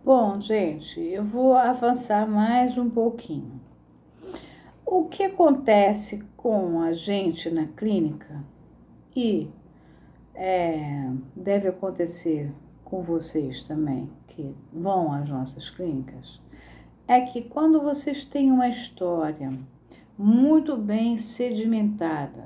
Bom, gente, eu vou avançar mais um pouquinho. O que acontece com a gente na clínica e deve acontecer com vocês também, que vão às nossas clínicas, é que quando vocês têm uma história muito bem sedimentada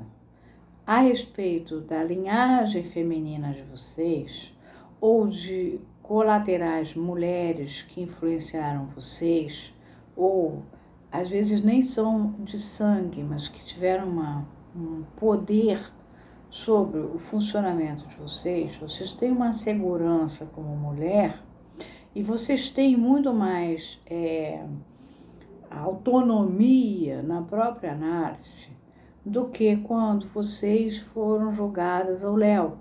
a respeito da linhagem feminina de vocês ou de colaterais mulheres que influenciaram vocês, ou às vezes nem são de sangue, mas que tiveram um poder sobre o funcionamento de vocês têm uma segurança como mulher e vocês têm muito mais autonomia na própria análise do que quando vocês foram jogadas ao léu.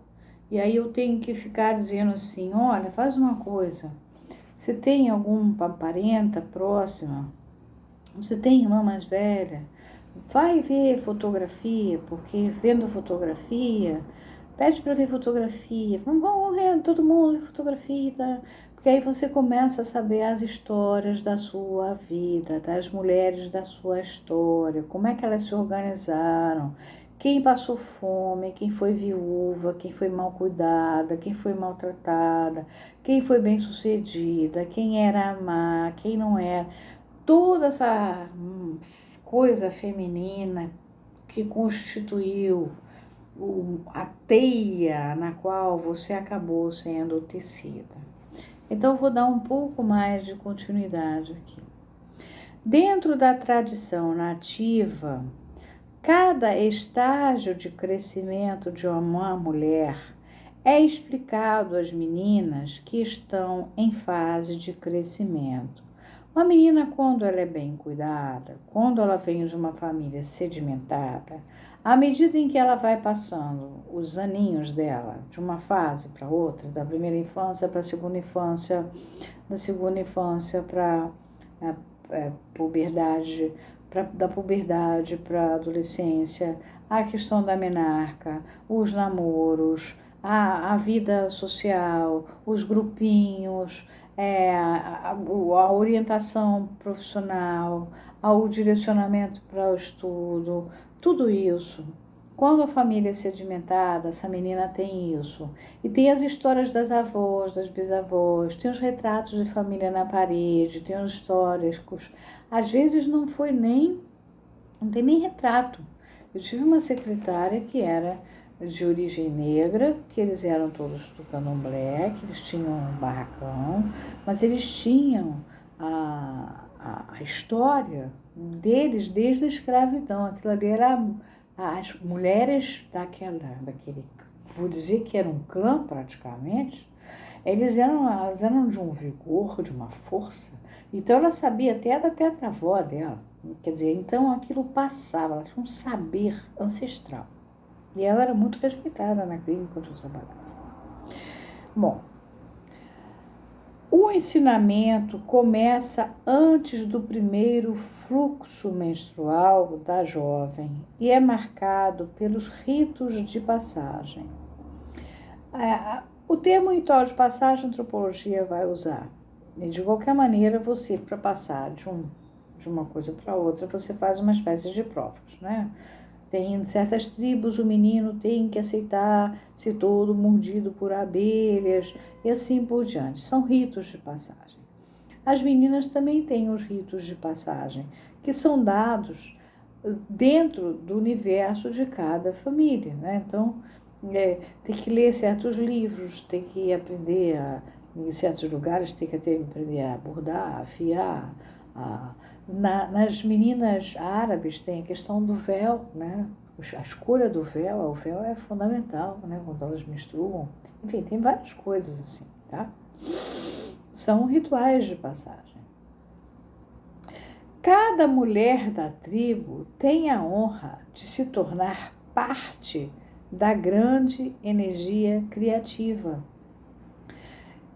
E aí eu tenho que ficar dizendo assim, olha, faz uma coisa, você tem alguma parenta próxima? Você tem irmã mais velha? Vai ver fotografia, porque vendo fotografia, pede para ver fotografia, vamos ver todo mundo ver fotografia, tá? Porque aí você começa a saber as histórias da sua vida, das mulheres da sua história, como é que elas se organizaram, quem passou fome, quem foi viúva, quem foi mal cuidada, quem foi maltratada, quem foi bem sucedida, quem era má, quem não era. Toda essa coisa feminina que constituiu a teia na qual você acabou sendo tecida. Então, eu vou dar um pouco mais de continuidade aqui. Dentro da tradição nativa, cada estágio de crescimento de uma mulher é explicado às meninas que estão em fase de crescimento. Uma menina, quando ela é bem cuidada, quando ela vem de uma família sedimentada, à medida em que ela vai passando os aninhos dela, de uma fase para outra, da primeira infância para a segunda infância, da segunda infância para a puberdade, da puberdade para a adolescência, a questão da menarca, os namoros, a vida social, os grupinhos, a orientação profissional, o direcionamento para o estudo, tudo isso. Quando a família é sedimentada, essa menina tem isso. E tem as histórias das avós, das bisavós, tem os retratos de família na parede, tem as histórias. Às vezes não tem nem retrato. Eu tive uma secretária que era de origem negra, que eles eram todos do candomblé, que eles tinham um barracão, mas eles tinham a história deles desde a escravidão. Aquilo ali era as mulheres daquele, vou dizer que era um clã praticamente, elas eram de um vigor, de uma força. Então ela sabia até da tetravó dela. Quer dizer, então aquilo passava, ela tinha um saber ancestral. E ela era muito respeitada na clínica onde eu trabalhava. Bom, o ensinamento começa antes do primeiro fluxo menstrual da jovem e é marcado pelos ritos de passagem. O termo ritual de passagem a antropologia vai usar. E de qualquer maneira, você, para passar de uma coisa para outra, você faz uma espécie de provas, né? Tem em certas tribos o menino tem que aceitar ser todo mordido por abelhas e assim por diante. São ritos de passagem. As meninas também têm os ritos de passagem, que são dados dentro do universo de cada família, né? Então, tem que ler certos livros, tem que aprender em certos lugares, tem que aprender a bordar, a afiar, nas meninas árabes tem a questão do véu, né? A escolha do véu, o véu é fundamental, né? Quando elas menstruam. Enfim, tem várias coisas assim, tá? São rituais de passagem. Cada mulher da tribo tem a honra de se tornar parte da grande energia criativa.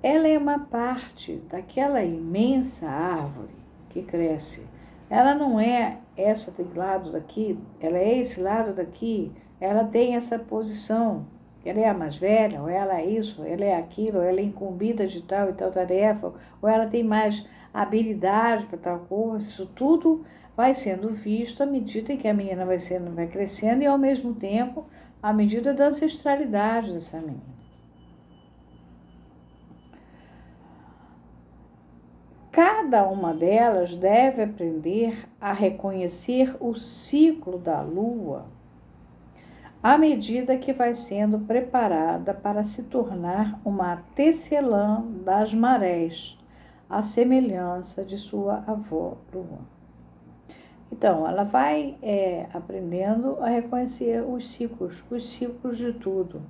Ela é uma parte daquela imensa árvore que cresce. Ela não é esse lado daqui, ela é esse lado daqui, ela tem essa posição, ela é a mais velha, ou ela é isso, ou ela é aquilo, ou ela é incumbida de tal e tal tarefa, ou ela tem mais habilidade para tal coisa. Isso tudo vai sendo visto à medida em que a menina vai crescendo e, ao mesmo tempo, à medida da ancestralidade dessa menina. Cada uma delas deve aprender a reconhecer o ciclo da lua à medida que vai sendo preparada para se tornar uma tecelã das marés, à semelhança de sua avó lua. Então, ela vai aprendendo a reconhecer os ciclos de tudo,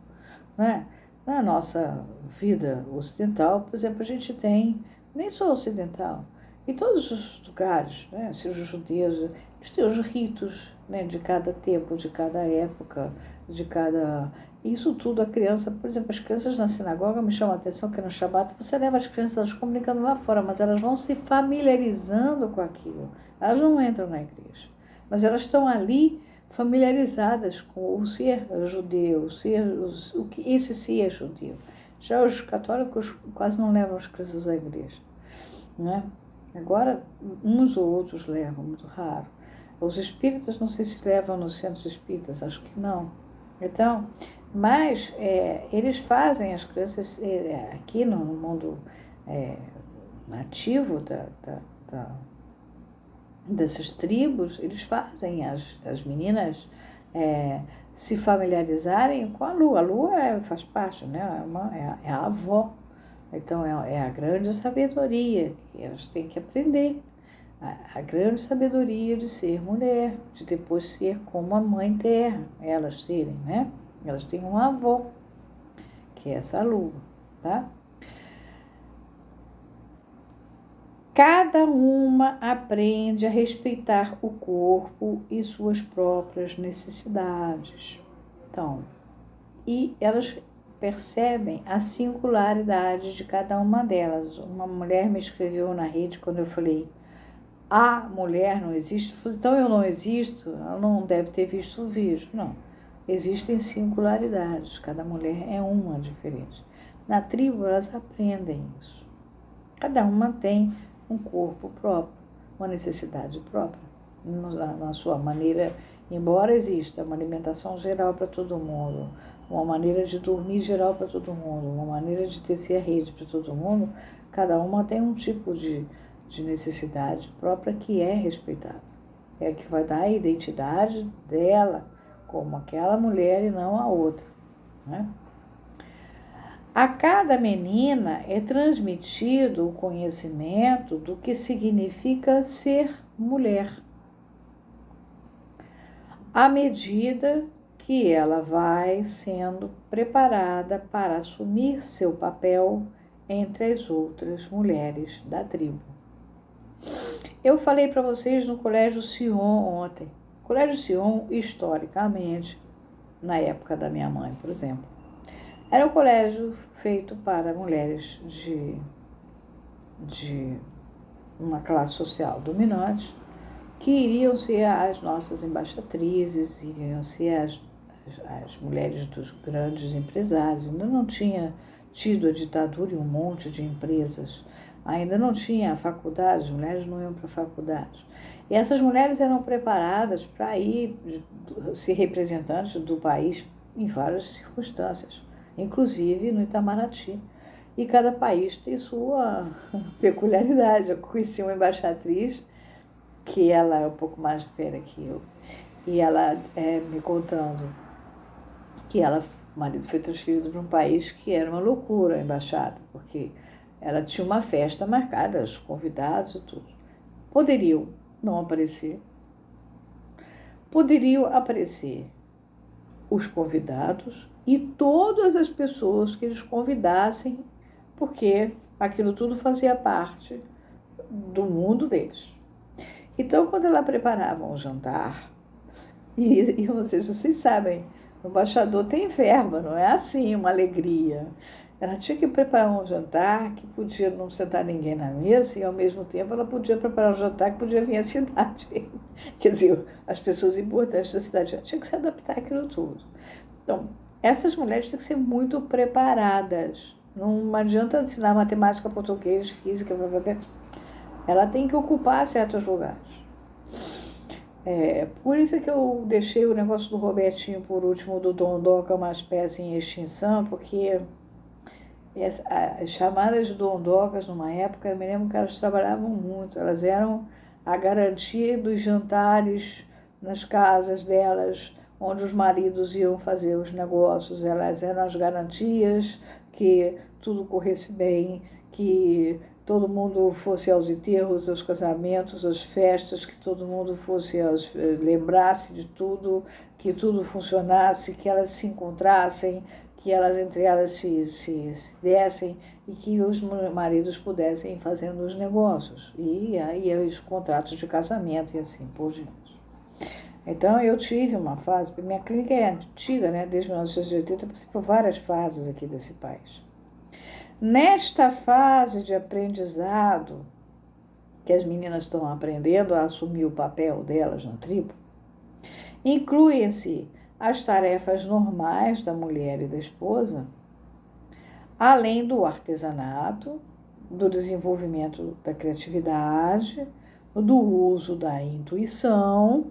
né? Na nossa vida ocidental, por exemplo, a gente tem, nem só ocidental, em todos os lugares, né? Se os judeus, eles têm os ritos, né? De cada tempo, de cada época, de cada... Isso tudo a criança, por exemplo, as crianças na sinagoga, me chama a atenção que no Shabat você leva as crianças, elas comunicando lá fora, mas elas vão se familiarizando com aquilo. Elas não entram na igreja, mas elas estão ali familiarizadas com o ser judeu, esse ser judeu. Já os católicos quase não levam as crianças à igreja, né? Agora, uns ou outros levam, muito raro. Os espíritas, não sei se levam nos centros espíritas, acho que não. Então, mas eles fazem as crianças aqui no mundo nativo dessas tribos, eles fazem as meninas se familiarizarem com a lua. A lua faz parte, né? É a avó. Então, é a grande sabedoria que elas têm que aprender. A grande sabedoria de ser mulher, de depois ser como a mãe terra, elas serem, né? Elas têm uma avó, que é essa lua, tá? Cada uma aprende a respeitar o corpo e suas próprias necessidades. Então, e elas percebem a singularidade de cada uma delas. Uma mulher me escreveu na rede quando eu falei: a mulher não existe? Eu falei: então eu não existo? Ela não deve ter visto o vídeo. Não, existem singularidades, cada mulher é uma diferente. Na tribo elas aprendem isso. Cada uma tem um corpo próprio, uma necessidade própria, na sua maneira, embora exista uma alimentação geral para todo mundo, uma maneira de dormir geral para todo mundo, uma maneira de tecer a rede para todo mundo, cada uma tem um tipo de necessidade própria que é respeitada. É a que vai dar a identidade dela como aquela mulher e não a outra, né? A cada menina é transmitido o conhecimento do que significa ser mulher, à medida que ela vai sendo preparada para assumir seu papel entre as outras mulheres da tribo. Eu falei para vocês no Colégio Sion ontem. O Colégio Sion, historicamente, na época da minha mãe, por exemplo, era um colégio feito para mulheres de uma classe social dominante, que iriam ser as nossas embaixatrizes, iriam ser as mulheres dos grandes empresários. Ainda não tinha tido a ditadura e um monte de empresas, ainda não tinha a faculdade, as mulheres não iam para a faculdade. E essas mulheres eram preparadas para ir ser representantes do país em várias circunstâncias, inclusive no Itamaraty. E cada país tem sua peculiaridade. Eu conheci uma embaixatriz, que ela é um pouco mais velha que eu, e ela me contando que o marido foi transferido para um país que era uma loucura, a embaixada, porque ela tinha uma festa marcada, os convidados e tudo. Poderiam não aparecer, poderiam aparecer os convidados e todas as pessoas que eles convidassem, porque aquilo tudo fazia parte do mundo deles. Então, quando ela preparava um jantar, e eu não sei se vocês sabem, o embaixador tem verba, não é assim, uma alegria. Ela tinha que preparar um jantar que podia não sentar ninguém na mesa e, ao mesmo tempo, ela podia preparar um jantar que podia vir à cidade. Quer dizer, as pessoas importantes da cidade tinham que se adaptar àquilo tudo. Então, essas mulheres têm que ser muito preparadas. Não adianta ensinar matemática, português, física, blá, blá, blá. Ela tem que ocupar certos lugares. Por isso que eu deixei o negócio do Robertinho por último, do Dondoca, uma espécie em extinção, porque as chamadas dondocas, numa época, eu me lembro que elas trabalhavam muito, elas eram a garantia dos jantares nas casas delas, onde os maridos iam fazer os negócios, elas eram as garantias que tudo corresse bem, que todo mundo fosse aos enterros, aos casamentos, às festas, que todo mundo fosse lembrasse de tudo, que tudo funcionasse, que elas se encontrassem, que elas entre elas se dessem e que os maridos pudessem ir fazendo os negócios e aí os contratos de casamento e assim por diante. Então eu tive uma fase, porque minha clínica é antiga, né? Desde 1980 eu passei por várias fases aqui desse país. Nesta fase de aprendizado, que as meninas estão aprendendo a assumir o papel delas na tribo, incluem-se as tarefas normais da mulher e da esposa, além do artesanato, do desenvolvimento da criatividade, do uso da intuição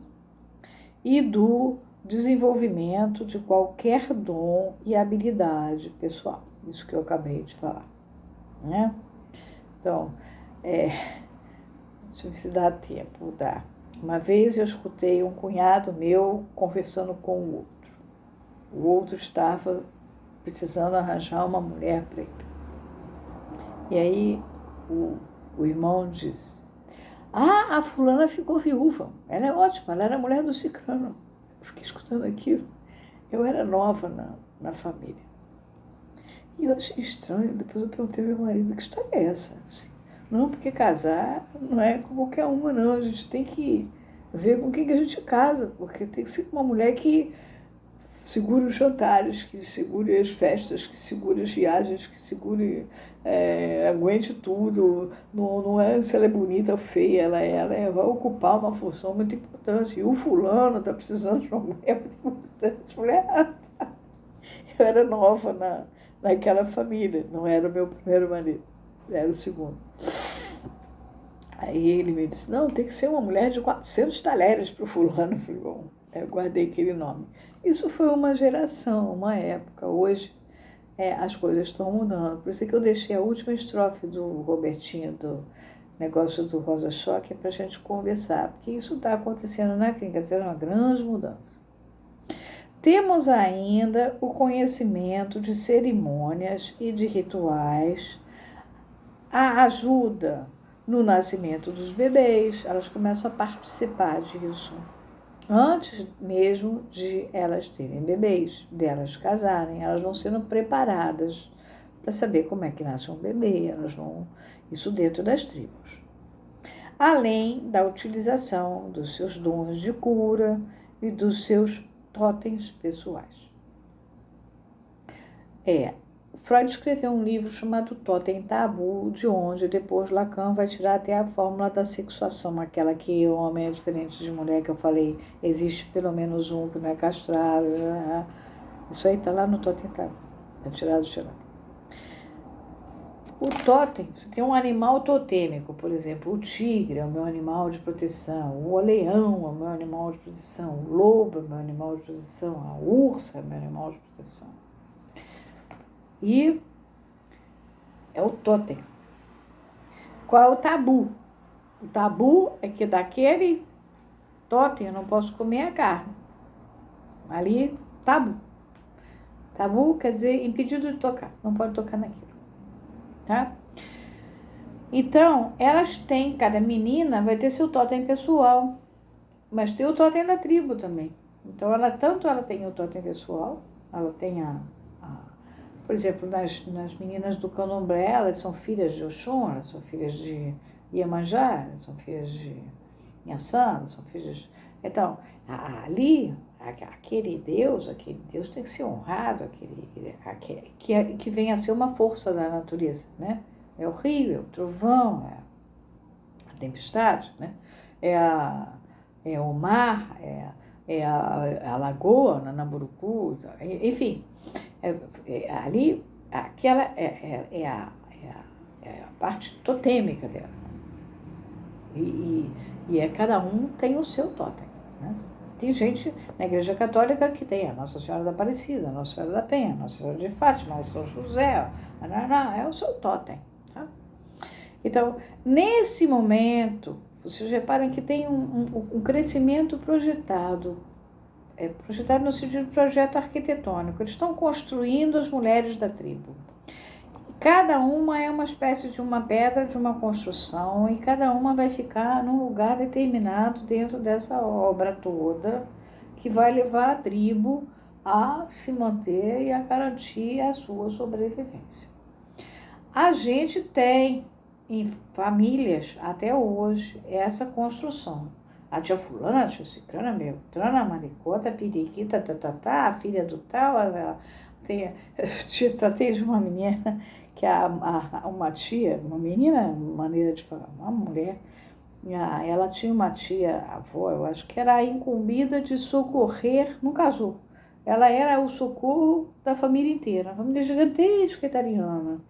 e do desenvolvimento de qualquer dom e habilidade pessoal. Isso que eu acabei de falar, né? Então, deixa eu ver se dá tempo, dá. Uma vez eu escutei um cunhado meu conversando com o outro. O outro estava precisando arranjar uma mulher para ele. E aí o irmão disse: a fulana ficou viúva, ela é ótima, ela era mulher do ciclano. Eu fiquei escutando aquilo. Eu era nova na família. E eu achei estranho. Depois eu perguntei ao meu marido: que história é essa? Assim, não, porque casar não é com qualquer uma, não. A gente tem que ver com quem que a gente casa, porque tem que ser uma mulher que segure os jantares, que segure as festas, que segure as viagens, que segure, aguente tudo. Não é se ela é bonita ou feia, ela vai ocupar uma função muito importante. E o fulano está precisando de uma mulher muito importante. Mulher, eu era nova naquela família, não era o meu primeiro marido, era o segundo. Aí ele me disse: não, tem que ser uma mulher de 400 talheres para o fulano. Eu falei: bom, eu guardei aquele nome. Isso foi uma geração, uma época. Hoje as coisas estão mudando. Por isso que eu deixei a última estrofe do Robertinho, do negócio do Rosa Choque, para a gente conversar, porque isso está acontecendo na clínica, está sendo uma grande mudança. Temos ainda o conhecimento de cerimônias e de rituais, a ajuda no nascimento dos bebês, elas começam a participar disso. Antes mesmo de elas terem bebês, delas casarem, elas vão sendo preparadas para saber como é que nasce um bebê, elas vão, isso dentro das tribos. Além da utilização dos seus dons de cura e dos seus totens pessoais. Freud escreveu um livro chamado Totem Tabu, de onde depois Lacan vai tirar até a fórmula da sexuação, aquela que o homem é diferente de mulher, que eu falei, existe pelo menos um que não é castrado. Isso aí está lá no Totem Tabu, está tirado de lá. O totem, você tem um animal totêmico, por exemplo, o tigre é o meu animal de proteção, o leão é o meu animal de proteção, o lobo é o meu animal de proteção, a ursa é o meu animal de proteção. E é o totem. Qual é o tabu? O tabu é que daquele totem eu não posso comer a carne. Ali, tabu. Tabu quer dizer impedido de tocar, não pode tocar naquilo. Tá? Então, elas têm, cada menina vai ter seu totem pessoal, mas tem o totem da tribo também. Então, ela tem o totem pessoal, ela tem por exemplo, nas meninas do candomblé, elas são filhas de Oxum, elas são filhas de Iemanjá, elas são filhas de Inhaçã, elas são filhas de... Então, ali, aquele Deus tem que ser honrado, que vem a ser uma força da natureza, né? É o rio, é o trovão, é a tempestade, né? É o mar, a Lagoa, Namburucu, enfim, ali, aquela é a parte totêmica dela. E cada um tem o seu totem, né? Tem gente na Igreja Católica que tem a Nossa Senhora da Aparecida, a Nossa Senhora da Penha, a Nossa Senhora de Fátima, o São José, é o seu totem, tá? Então, nesse momento, vocês reparem que tem um crescimento projetado no sentido de projeto arquitetônico. Eles estão construindo as mulheres da tribo. Cada uma é uma espécie de uma pedra de uma construção e cada uma vai ficar num lugar determinado dentro dessa obra toda que vai levar a tribo a se manter e a garantir a sua sobrevivência. A gente tem em famílias até hoje essa construção. A tia fulana, a tia ciclana, beltrana, maricota, periquita, a filha do tal, eu tratei de uma menina que uma tia, uma menina, maneira de falar, uma mulher, ela tinha uma tia avó, eu acho que era a incumbida de socorrer, não casou. Ela era o socorro da família inteira, a família gigantesca italiana.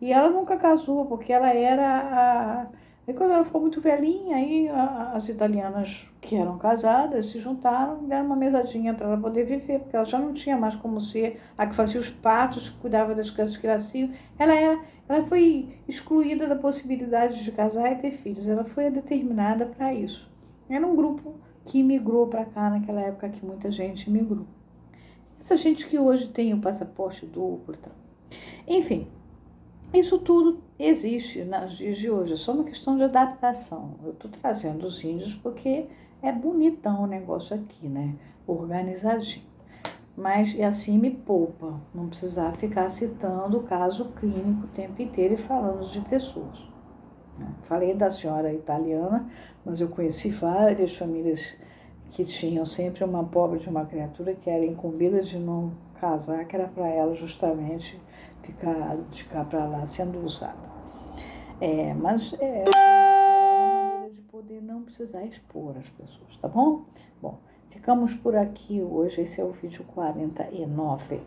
E ela nunca casou, porque ela era E quando ela ficou muito velhinha, aí as italianas que eram casadas se juntaram e deram uma mesadinha para ela poder viver, porque ela já não tinha mais como ser a que fazia os partos, que cuidava das crianças que nasciam. Ela foi excluída da possibilidade de casar e ter filhos. Ela foi determinada para isso. Era um grupo que imigrou para cá naquela época que muita gente imigrou. Essa gente que hoje tem o passaporte duplo e tal. Enfim, isso tudo existe nos dias de hoje, é só uma questão de adaptação. Eu estou trazendo os índios porque é bonitão o negócio aqui, né? Organizadinho. Mas e assim me poupa, não precisar ficar citando o caso clínico o tempo inteiro e falando de pessoas. Falei da senhora italiana, mas eu conheci várias famílias que tinham sempre uma pobre de uma criatura que era incumbida de não casar, que era para ela justamente ficar de cá para lá sendo usada. Mas é uma maneira de poder não precisar expor as pessoas, tá bom? Bom, ficamos por aqui hoje, esse é o vídeo 49.